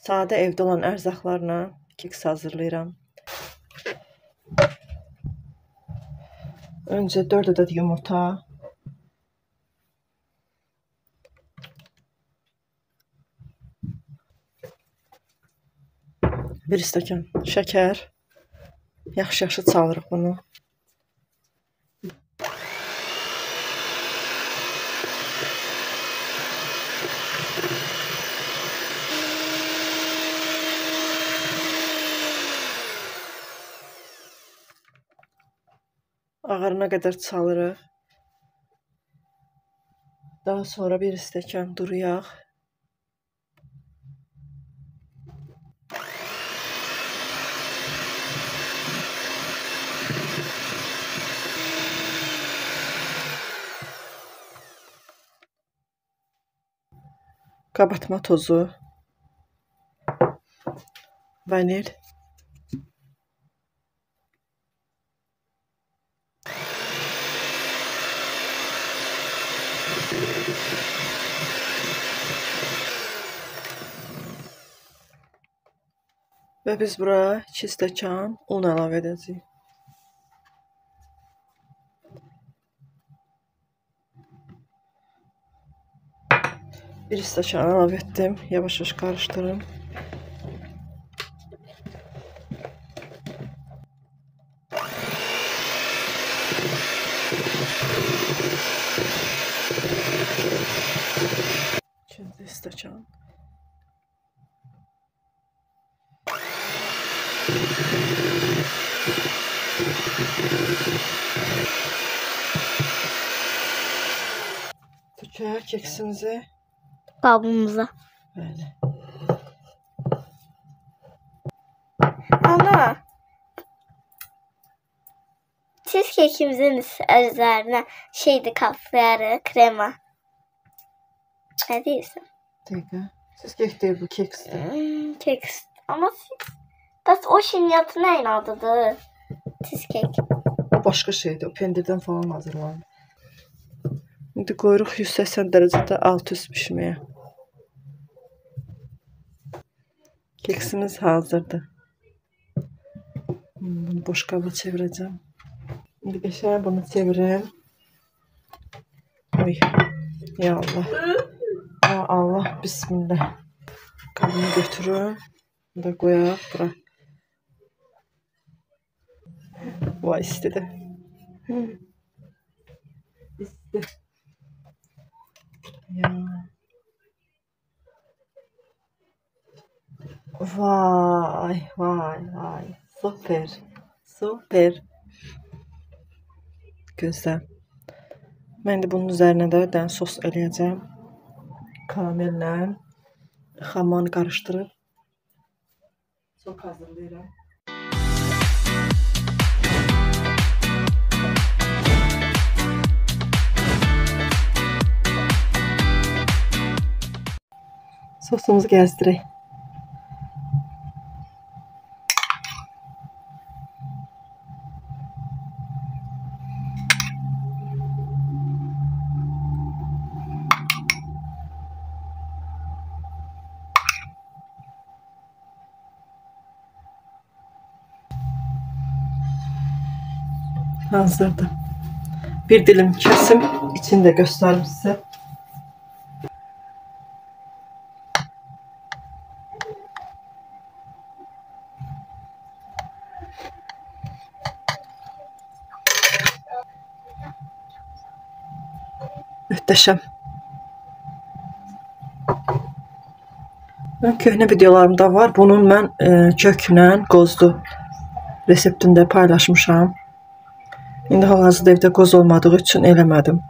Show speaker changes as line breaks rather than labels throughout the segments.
Sadə evdə olan ərzaqlarla keks hazırlayıram. Öncə 4 ədəd yumurta, bir stəkan şəkər, yaxşı çalırıq bunu. Ağarına qədər çalırıq. Daha sonra bir stəkan duru yağ. Qabartma tozu. Vanil. Və biz bura 2 stəkan un əlavə edəcəyik. Bir stəkan əlavə etdim. Yavaş-yavaş qarışdırın. İkinci stəkan. Tökək keksimizi
qabımıza.
Bəli.
Ana, cheesecake-imizin üzərinə şeydi kaplayarıq, krema. Nə deyirsən?
Dəqiqə. Cheesecake deyil, bu keksdir.
Keks. Ama bəs o şirniyyatı nəyin adıdır? Cheesecake.
O başqa şeydir. O pendirdən falan hazırlanır. İndi qoyuruq 180 dərəcədə alt üst pişməyə. Keksimiz hazırdır. Bunu boş qaba çevirəcəm. İndi qəşəng bunu çevirim. Oy. Ya Allah. Ya Allah. Bismillah. Qabını götürün. Bunu da qoyaq bura. Vay istidir. İsti. Ya. Vay, vay, vay. Süper. Süper. Gözəl. Mən də bunun üzərinə də dən sos eləyəcəm. Karamellə xamanı qarışdırıb sos hazırlayıram. Sosumuzu gəzdirək. Hazırdır. Bir dilim kesim, içini də göstərim sizə. Möhtəşəm. Mən köhnə videolarımda var. Bunun mən köklə qozdu reseptində paylaşmışam. İndi hal-hazırda evdə qoz olmadığı üçün eləmədim.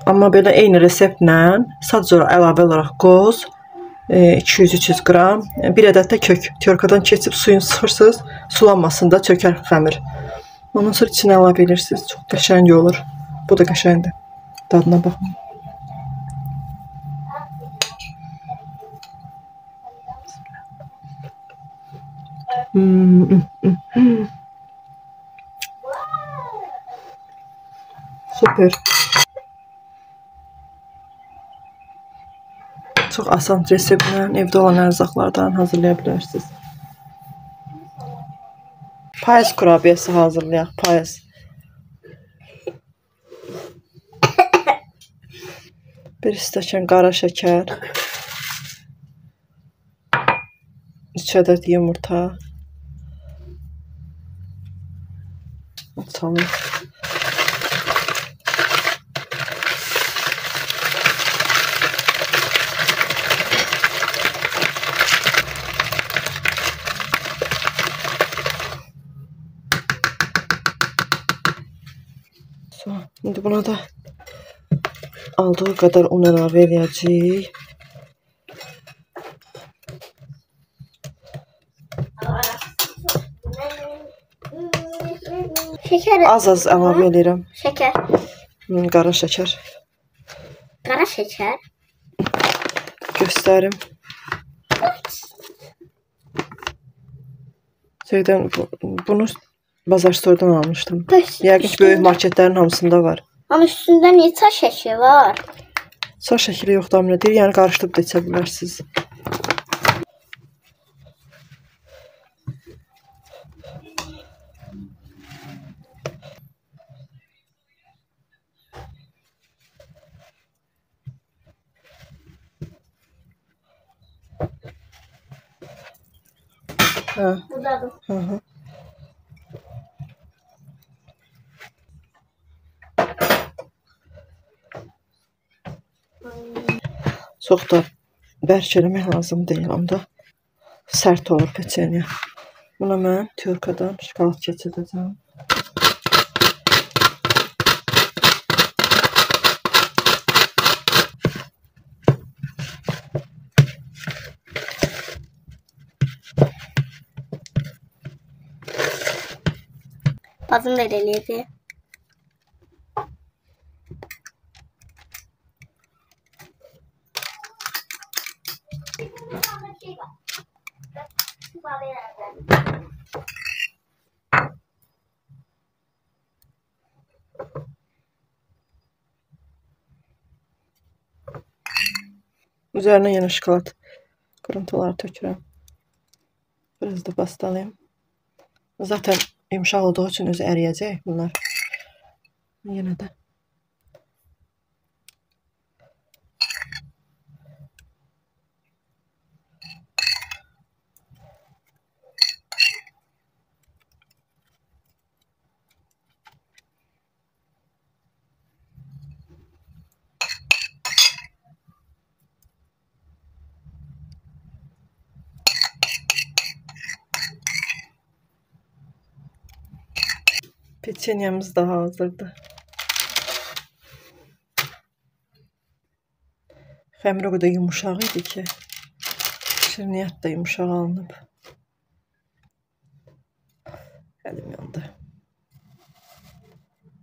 Amma belə eyni reseptlə sadəcə əlavə olaraq qoz, 200-300 qram, bir ədəd də kök. Tyorkadan keçib suyunu sıxırsınız, sulanmasın da çökər xəmir. Ondan sonra içinə əlavə edirsiniz. Çox qəşəng olur. Bu da qəşəngdir. Dadına baxın. Süper. Çox asan reseptlə evdə olan ərzaqlardan hazırlaya bilərsiniz. Payız kurabiyəsi hazırlayaq, payız. Bir stəkan qara şəkər. 3 ədəd yumurta. Açalım. İndi buna da aldığı qədər un əlavə edəcəyik.
Şeker.
Az əlavə edirəm.
Şeker.
Qara şəkər.
Qara şeker.
Göstərim. Bunu bazar stordan almışdım. Yəqin ki, böyük marketlərin hamısında var.
Ama üstündə niyə çay şəkeri var?
Çay şəkeri yoxdur, amma deyir, yəni qarışdırıb da içə bilərsiniz.
Buradadır.
Hı. Çox da bərk eləmək lazım deyil, amma sərt olur peçeniya. Buna mən tyorkadan şokolad keçirəcəm.
Bazım da eləyəcək.
Üzərinə yenə şokolad qırıntıları tökürəm. Biraz da bastalayım. Zaten yumuşaq olduğu üçün özü əriyəcək bunlar. Yenə də. Peçenyamız da hazırdır. Xəmir o qədər yumuşaq idi ki, şirniyyat da yumuşaq alınıb. Əlim yandı.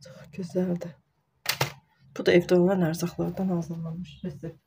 Çox gözəldir. Bu da evdə olan ərzaqlardan hazırlanmış resept.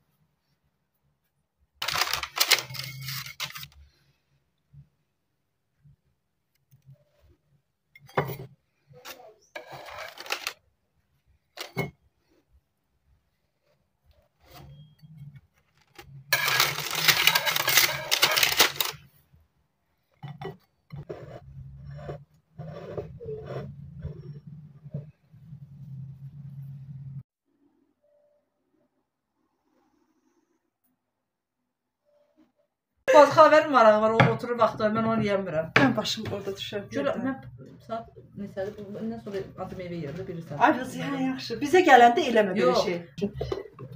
Bazı xəbərin marağı var, o oturur vaxtda, mən onu yeyəmirəm.
Mən başım orada düşər.
Gör, mən saat neçədir, bundan sonra adı meyvə yerində bilirsən.
Ay, Rızı, yaxşı. Bizə gələndə eləmə belə şey.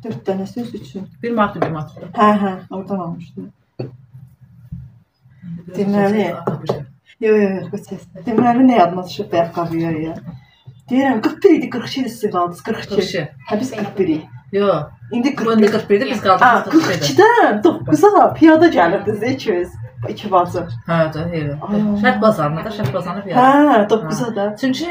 4 dənə söz üçün.
1 manatdır, 1 manatdır.
Hə, oradan almışdım. Deməli, yox, deməli, nə yadına düşüb ayaqqabıya ya? Deyirəm, 41 idi, 42 idi siz qaldınız, 42. Hə, biz 41-iyik.
Yox.
İndi
41-də biz qaldıq 42-də.
42-dən 9-a piyada gəlirdiniz, 2 bacı.
Hə, elə. Şəhət bazarına da, şəhət bazarına piyada.
Hə, 9-a da.
Çünki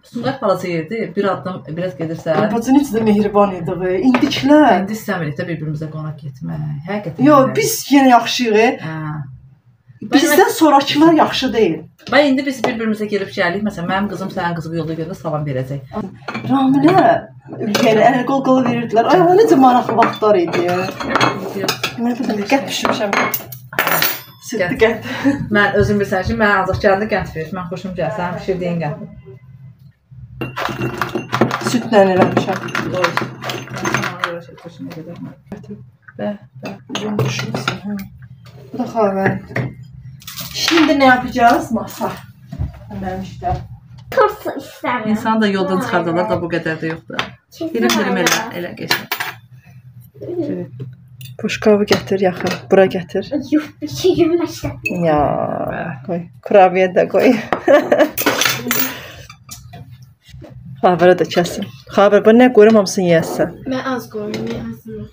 Sumqayıt palası yerdir, bir addım biraz gedirsən.
Bacı necə də mehriban idik. İndikilər.
İndi istəmirik də bir-birimizə qonaq getmək. Həqiqətən.
Yox, biz yenə yaxşıyıq.
Hə.
Bizdən sonrakılar yaxşı deyil.
Bax, indi biz bir-birimizə gelib gəlirik. Məsələn, mənim qızım sənin qızı yolda görəndə salam verəcək.
Ramilə, yəni əl qol-qola verirdilər. Ay, o necə maraqlı vaxtlar idi. Nə bilim, qət pişirmişəm. Südlü qət.
Mən özüm bilsən ki, mən ancaq gəldi qət verir. Mən xoşum gəlir. Sənin pişirdiyin qət.
Südlə eləmişəm.
Doğru. Mən sana öyle şey xoşuma gedir.
Bunu düşünsün. Bu da xavərin. Şimdi ne yapacağız? Masa. Benim işte.
Turşu istemiyorum.
İnsan da yoldan çıxardalar da bu qədər də yoxdur. Dilim elə geçsin.
Puşkavı getir yaxın. Bura getir.
Yuh, bir şey gülməşdə.
Ya koy. Kurabiye de koy. Xavərə də kəsin. Xavər, bu nə qoyuram hamısını yeyəsən.
Mən az qoyum, mən azını.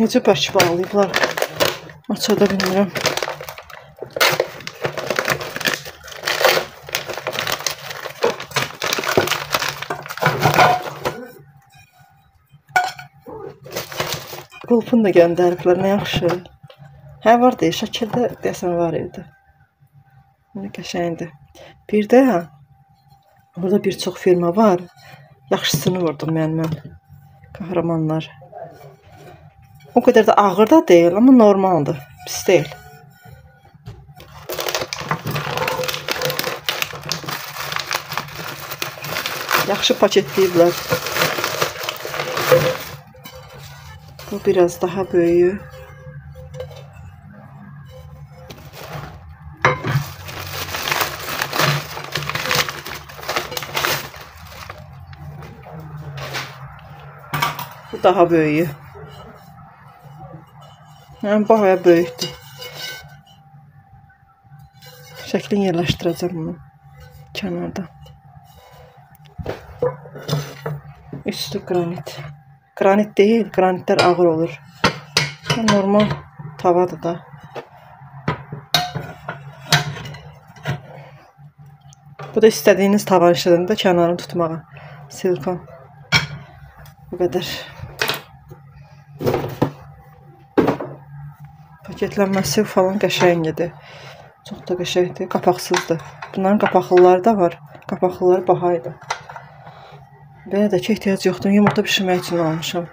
Necə bərk bağlayıblar. Aça da bilmirəm. Qulpunu da göndəriblər, nə yaxşı. Hə, var deyil, şəkildə deyəsən var idi. Nə qəşəngdir. Bir də burada bir çox firma var. Yaxşısını vurdum yəni mən. Qəhrəmanlar. O qədər də ağır da deyil, amma normaldır. Pis deyil. Yaxşı paketləyiblər. Bu biraz daha böyüyü. Bu daha böyüyü. Yəni bayağı böyükdür. Şəklini yerləşdirəcəm bunu kənarda. Üstü qranit. Qranit deyil, qranitlər ağır olur. Normal tavadır da. Bu da istədiyiniz tavan işlədəndə kənarını tutmağa. Silikon. Bu qədər. Paketlənməsi falan qəşəngdir. Çox da qəşəngdir. Qapaqsızdır. Bunların qapaqlıları da var. Qapaqlıları bahaydı. Belə də ki, ehtiyac yoxdur. Yumurta pişirmək üçün almışam.